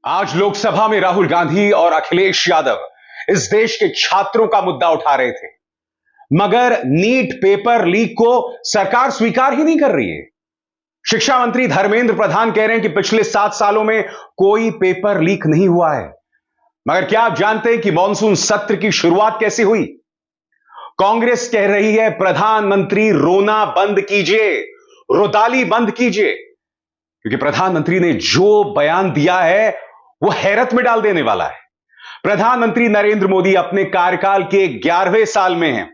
आज लोकसभा में राहुल गांधी और अखिलेश यादव इस देश के छात्रों का मुद्दा उठा रहे थे, मगर नीट पेपर लीक को सरकार स्वीकार ही नहीं कर रही है। शिक्षा मंत्री धर्मेंद्र प्रधान कह रहे हैं कि पिछले 7 सालों में कोई पेपर लीक नहीं हुआ है। मगर क्या आप जानते हैं कि मॉनसून सत्र की शुरुआत कैसे हुई? कांग्रेस कह रही है प्रधानमंत्री रोना बंद कीजिए, रुदाली बंद कीजिए, क्योंकि प्रधानमंत्री ने जो बयान दिया है वो हैरत में डाल देने वाला है। प्रधानमंत्री नरेंद्र मोदी अपने कार्यकाल के 11वें साल में हैं,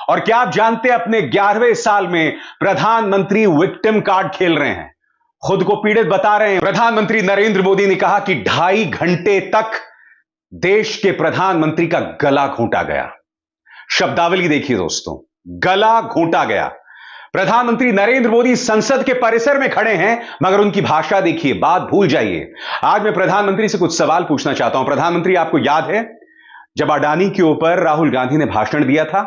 और क्या आप जानते हैं अपने 11वें साल में प्रधानमंत्री विक्टिम कार्ड खेल रहे हैं, खुद को पीड़ित बता रहे हैं। प्रधानमंत्री नरेंद्र मोदी ने कहा कि 2.5 घंटे तक देश के प्रधानमंत्री का गला घोंटा गया। शब्दावली देखिए दोस्तों, गला घोंटा गया। प्रधानमंत्री नरेंद्र मोदी संसद के परिसर में खड़े हैं, मगर उनकी भाषा देखिए, बात भूल जाइए। आज मैं प्रधानमंत्री से कुछ सवाल पूछना चाहता हूं। प्रधानमंत्री, आपको याद है जब अडानी के ऊपर राहुल गांधी ने भाषण दिया था,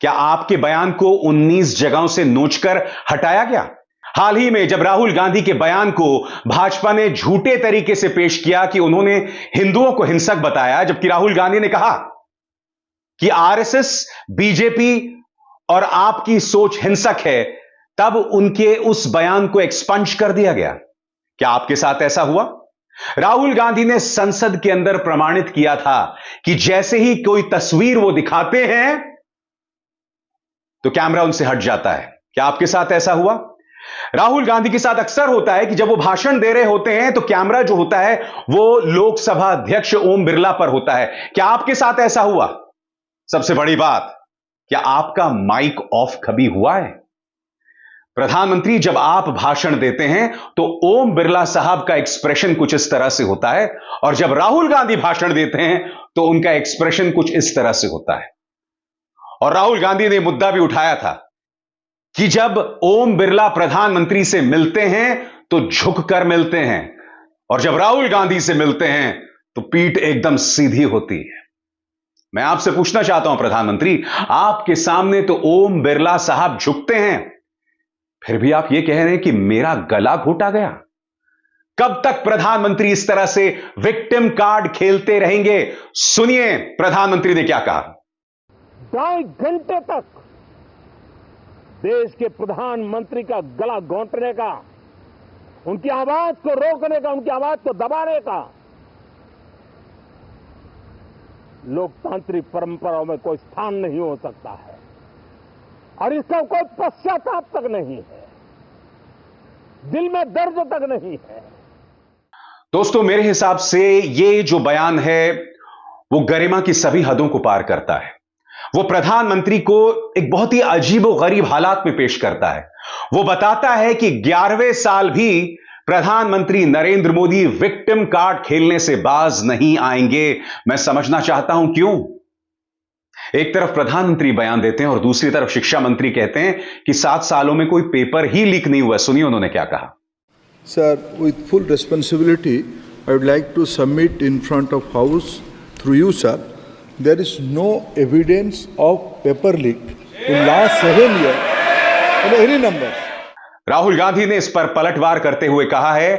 क्या आपके बयान को 19 जगहों से नोचकर हटाया गया? हाल ही में जब राहुल गांधी के बयान को भाजपा ने झूठे तरीके से पेश किया कि उन्होंने हिंदुओं को हिंसक बताया, जबकि राहुल गांधी ने कहा कि आरएसएस, बीजेपी और आपकी सोच हिंसक है, तब उनके उस बयान को एक्सपंज कर दिया गया। क्या आपके साथ ऐसा हुआ? राहुल गांधी ने संसद के अंदर प्रमाणित किया था कि जैसे ही कोई तस्वीर वो दिखाते हैं तो कैमरा उनसे हट जाता है। क्या आपके साथ ऐसा हुआ? राहुल गांधी के साथ अक्सर होता है कि जब वो भाषण दे रहे होते हैं तो कैमरा जो होता है वो लोकसभा अध्यक्ष ओम बिरला पर होता है। क्या आपके साथ ऐसा हुआ? सबसे बड़ी बात, क्या आपका माइक ऑफ कभी हुआ है? प्रधानमंत्री, जब आप भाषण देते हैं तो ओम बिरला साहब का एक्सप्रेशन कुछ इस तरह से होता है, और जब राहुल गांधी भाषण देते हैं तो उनका एक्सप्रेशन कुछ इस तरह से होता है। और राहुल गांधी ने मुद्दा भी उठाया था कि जब ओम बिरला प्रधानमंत्री से मिलते हैं तो झुककर मिलते हैं, और जब राहुल गांधी से मिलते हैं तो पीठ एकदम सीधी होती है। मैं आपसे पूछना चाहता हूं प्रधानमंत्री, आपके सामने तो ओम बिरला साहब झुकते हैं, फिर भी आप यह कह रहे हैं कि मेरा गला घोटा गया। कब तक प्रधानमंत्री इस तरह से विक्टिम कार्ड खेलते रहेंगे? सुनिए प्रधानमंत्री ने क्या कहा। 2.5 घंटे तक देश के प्रधानमंत्री का गला घोंटने का, उनकी आवाज को रोकने का, उनकी आवाज को दबाने का लोकतांत्रिक परंपराओं में कोई स्थान नहीं हो सकता है, और इसका कोई पश्चाताप तक नहीं है, दिल में दर्द तक नहीं है। दोस्तों, मेरे हिसाब से ये जो बयान है वो गरिमा की सभी हदों को पार करता है। वो प्रधानमंत्री को एक बहुत ही अजीबोगरीब हालात में पेश करता है। वो बताता है कि 11वें साल भी प्रधानमंत्री नरेंद्र मोदी विक्टिम कार्ड खेलने से बाज नहीं आएंगे। मैं समझना चाहता हूं क्यों। एक तरफ प्रधानमंत्री बयान देते हैं और दूसरी तरफ शिक्षा मंत्री कहते हैं कि 7 सालों में कोई पेपर ही लीक नहीं हुआ। सुनिए उन्होंने क्या कहा। Sir, with full responsibility I would like to submit in front of house through you sir, there is no evidence of paper leak in last 7 years in any number. Rahul Gandhi ने इस पर पलटवार करते हुए कहा है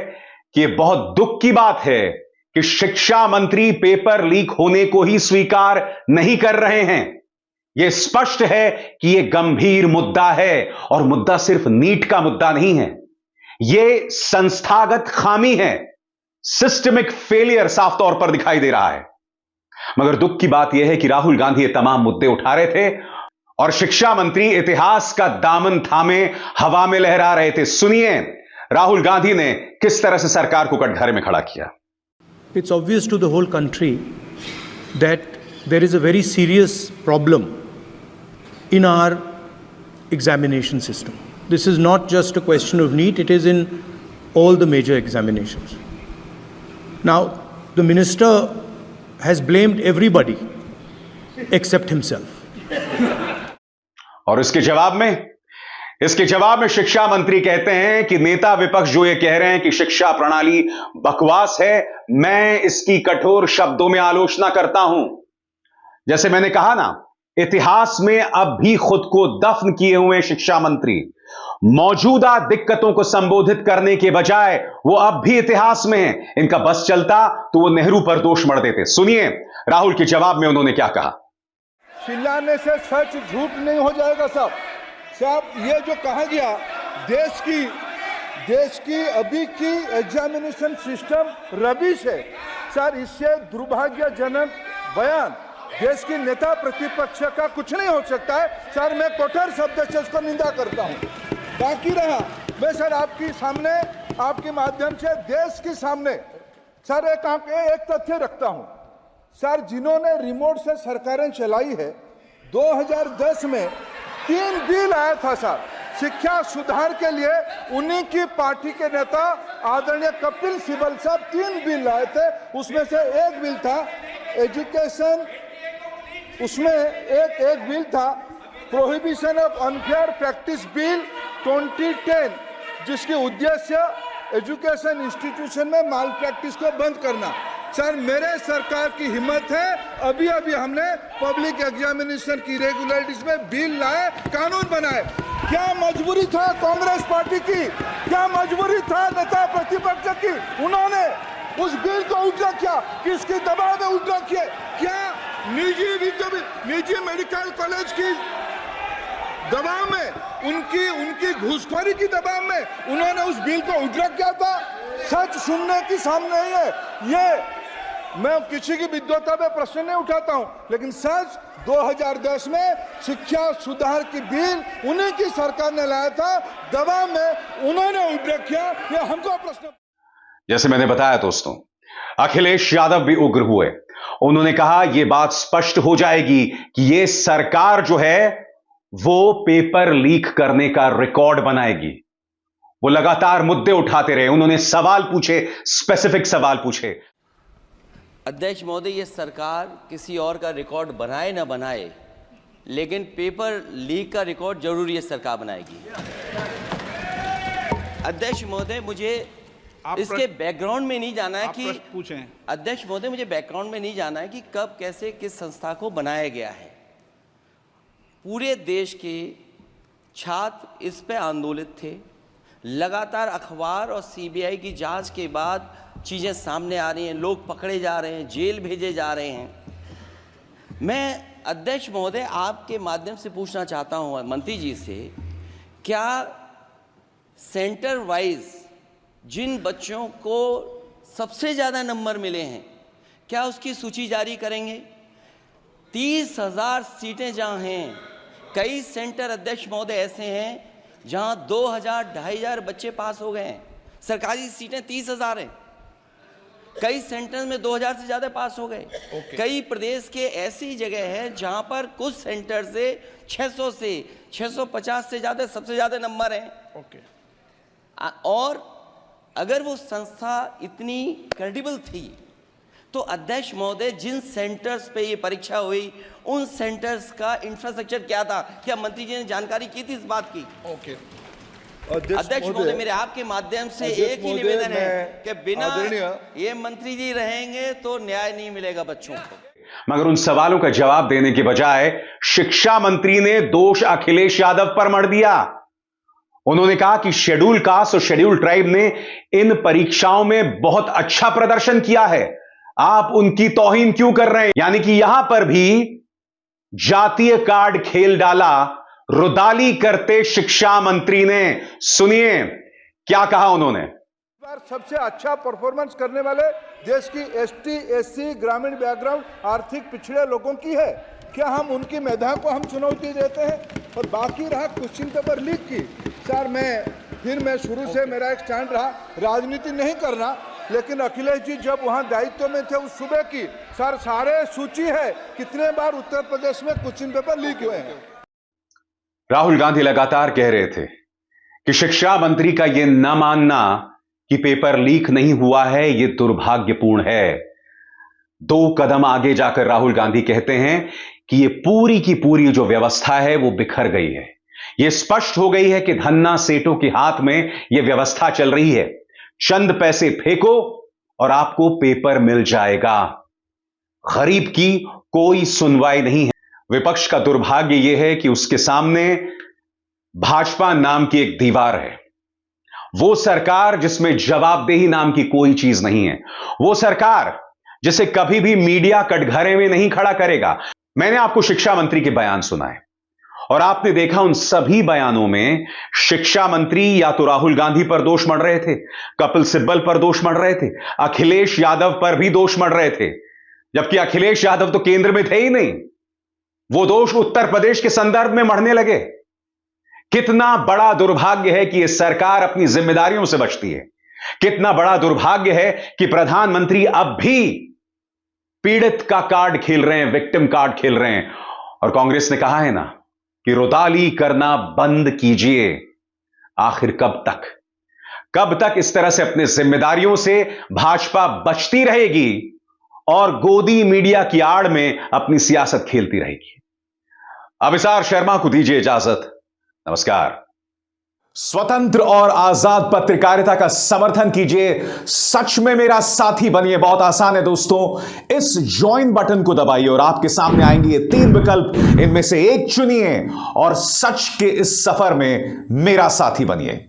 कि यह बहुत दुख की बात है कि शिक्षा मंत्री पेपर लीक होने को ही स्वीकार नहीं कर रहे हैं। यह स्पष्ट है कि यह गंभीर मुद्दा है, और मुद्दा सिर्फ नीट का मुद्दा नहीं है, यह संस्थागत खामी है, सिस्टमिक फेलियर साफ तौर पर दिखाई दे रहा है। मगर दुख की बात यह है कि राहुल गांधी ये तमाम मुद्दे उठा रहे थे और शिक्षा मंत्री इतिहास का दामन थामे हवा में लहरा रहे थे। सुनिए राहुल गांधी ने किस तरह से सरकार को कटघरे में खड़ा किया। It's obvious to the whole country that there is a very serious problem in our examination system. This is not just a question of NEET, it is in all the major examinations. Now, the minister has blamed everybody except himself. और इसके जवाब में शिक्षा मंत्री कहते हैं कि नेता विपक्ष जो ये कह रहे हैं कि शिक्षा प्रणाली बकवास है, मैं इसकी कठोर शब्दों में आलोचना करता हूं। जैसे मैंने कहा ना, इतिहास में अब भी खुद को दफन किए हुए शिक्षा मंत्री, मौजूदा दिक्कतों को संबोधित करने के बजाय वो अब भी इतिहास में हैं। इनका बस चलता तो वो नेहरू पर दोष मढ़ देते। सुनिए राहुल के जवाब में उन्होंने क्या कहा। चिल्लाने से सच झूठ नहीं हो जाएगा साहब, ये जो कहा गया देश की अभी की एग्जामिनेशन सिस्टम रबिश है सर, इससे दुर्भाग्यजनक बयान देश की नेता प्रतिपक्ष का कुछ नहीं हो सकता है सर। मैं कठोर शब्द से उसको निंदा करता हूं। बाकी रहा, मैं सर आपके सामने आपके माध्यम से देश के सामने सर एक तथ्य रखता हूं सर। जिन्होंने रिमोट से सरकारें चलाई है, 2010 में 3 बिल आया था सर शिक्षा सुधार के लिए। उन्हीं की पार्टी के नेता आदरणीय कपिल सिब्बल साहब 3 बिल लाए थे। उसमें से एक बिल था एजुकेशन, उसमें एक बिल था prohibition of unfair practice bill 2010, जिसके उद्देश्य एजुकेशन इंस्टीट्यूशन में माल प्रैक्टिस को बंद करना। सर मेरे सरकार की हिम्मत है, अभी हमने पब्लिक एग्जामिनेशन की रेगुलरिटीज में बिल लाए, कानून बनाए। क्या मजबूरी था कांग्रेस पार्टी की, क्या मजबूरी था नेता प्रतिपक्ष की? उन्होंने उस बिल को उल्टा किया, किसके दबाव में उल्टा किया? क्या निजी मेडिकल कॉलेज की दबाव में, उनकी घूसखोरी की दबाव में उन्होंने उस बिल को उल्टा किया था? सच सुनने की सामने नहीं है ये। मैं किसी की विद्वता पे प्रश्न नहीं उठाता हूं, लेकिन सच 2010 में शिक्षा सुधार की बिल उन्हीं की सरकार ने लाया था, दबाव में उन्होंने उल्टा किया, ये हमको प्रश्न। जैसे मैंने बताया दोस्तों, अखिलेश यादव भी उग्र हुए। उन्होंने कहा यह बात स्पष्ट हो जाएगी कि यह सरकार जो है वो पेपर लीक करने का रिकॉर्ड बनाएगी। वो लगातार मुद्दे उठाते रहे, उन्होंने सवाल पूछे, स्पेसिफिक सवाल पूछे। अध्यक्ष महोदय, ये सरकार किसी और का रिकॉर्ड बनाए ना बनाए, लेकिन पेपर लीक का रिकॉर्ड जरूर ये सरकार बनाएगी। अध्यक्ष महोदय, मुझे इसके बैकग्राउंड में नहीं जाना है कि पूछें। अध्यक्ष महोदय, मुझे बैकग्राउंड में नहीं जाना है कि कब कैसे किस संस्था को बनाया गया है। पूरे देश के छात्र इस पे आंदोलित थे। लगातार अखबार और सीबीआई की जांच के बाद चीज़ें सामने आ रही हैं, लोग पकड़े जा रहे हैं, जेल भेजे जा रहे हैं। मैं अध्यक्ष महोदय आपके माध्यम से पूछना चाहता हूं मंत्री जी से, क्या सेंटर वाइज जिन बच्चों को सबसे ज़्यादा नंबर मिले हैं, क्या उसकी सूची जारी करेंगे? 30,000 सीटें जहाँ हैं, कई सेंटर अध्यक्ष महोदय ऐसे हैं जहाँ 2,000-2,500 बच्चे पास हो गए हैं। सरकारी सीटें 30,000 हैं, कई सेंटर में 2,000 से ज़्यादा पास हो गए। कई प्रदेश के ऐसी जगह है जहाँ पर कुछ सेंटर से 600 से 650 से ज़्यादा सबसे ज़्यादा नंबर हैं। और अगर वो संस्था इतनी क्रेडिबल थी तो अध्यक्ष महोदय जिन सेंटर्स पे ये परीक्षा हुई उन सेंटर्स का इंफ्रास्ट्रक्चर क्या था? क्या मंत्री जी ने जानकारी की थी इस बात की? अध्यक्ष महोदय, मेरे आपके माध्यम से एक ही निवेदन है कि बिना ये मंत्री जी रहेंगे तो न्याय नहीं मिलेगा बच्चों को। मगर उन सवालों का जवाब देने के बजाय शिक्षा मंत्री ने दोष अखिलेश यादव पर मढ़ दिया। उन्होंने कहा कि शेड्यूल कास्ट और शेड्यूल ट्राइब ने इन परीक्षाओं में बहुत अच्छा प्रदर्शन किया है, आप उनकी तौहीन क्यों कर रहे हैं? यानी कि यहां पर भी जातीय कार्ड खेल डाला, रुदाली करते शिक्षा मंत्री ने। सुनिए क्या कहा उन्होंने। सबसे अच्छा परफॉर्मेंस करने वाले देश की एसटी, एससी, ग्रामीण बैकग्राउंड, आर्थिक पिछड़े लोगों की है। क्या हम उनकी मेधा को हम चुनौती देते हैं? और बाकी रहा क्वेश्चन पेपर लीक की, सर मैं शुरू से मेरा एक स्टैंड रहा, राजनीति नहीं करना, लेकिन अखिलेश जी जब वहां दायित्व में थे उस सूबे की, सर सारे सूची है कितने बार उत्तर प्रदेश में क्वेश्चन पेपर लीक हुए हैं। राहुल गांधी लगातार कह रहे थे कि शिक्षा मंत्री का यह न मानना कि पेपर लीक नहीं हुआ है, यह दुर्भाग्यपूर्ण है। 2 कदम आगे जाकर राहुल गांधी कहते हैं कि यह पूरी की पूरी जो व्यवस्था है वो बिखर गई है। यह स्पष्ट हो गई है कि धन्ना सेठों के हाथ में यह व्यवस्था चल रही है। चंद पैसे फेंको और आपको पेपर मिल जाएगा। गरीब की कोई सुनवाई नहीं है। विपक्ष का दुर्भाग्य यह है कि उसके सामने भाजपा नाम की एक दीवार है। वो सरकार जिसमें जवाबदेही नाम की कोई चीज नहीं है। वो सरकार जिसे कभी भी मीडिया कटघरे में नहीं खड़ा करेगा। मैंने आपको शिक्षा मंत्री के बयान सुनाए और आपने देखा उन सभी बयानों में शिक्षा मंत्री या तो राहुल गांधी पर दोष मढ़ रहे थे, कपिल सिब्बल पर दोष मढ़ रहे थे, अखिलेश यादव पर भी दोष मढ़ रहे थे, जबकि अखिलेश यादव तो केंद्र में थे ही नहीं। वो दोष उत्तर प्रदेश के संदर्भ में मढ़ने लगे। कितना बड़ा दुर्भाग्य है कि यह सरकार अपनी जिम्मेदारियों से बचती है। कितना बड़ा दुर्भाग्य है कि प्रधानमंत्री अब भी पीड़ित का कार्ड खेल रहे हैं, विक्टिम कार्ड खेल रहे हैं। और कांग्रेस ने कहा है ना कि रुदाली करना बंद कीजिए। आखिर कब तक इस तरह से अपनी जिम्मेदारियों से भाजपा बचती रहेगी और गोदी मीडिया की आड़ में अपनी सियासत खेलती रहेगी? अभिसार शर्मा को दीजिए इजाजत। नमस्कार। स्वतंत्र और आजाद पत्रकारिता का समर्थन कीजिए, सच में मेरा साथी बनिए। बहुत आसान है दोस्तों, इस ज्वाइन बटन को दबाइए और आपके सामने आएंगे ये 3 विकल्प। इनमें से एक चुनिए और सच के इस सफर में मेरा साथी बनिए।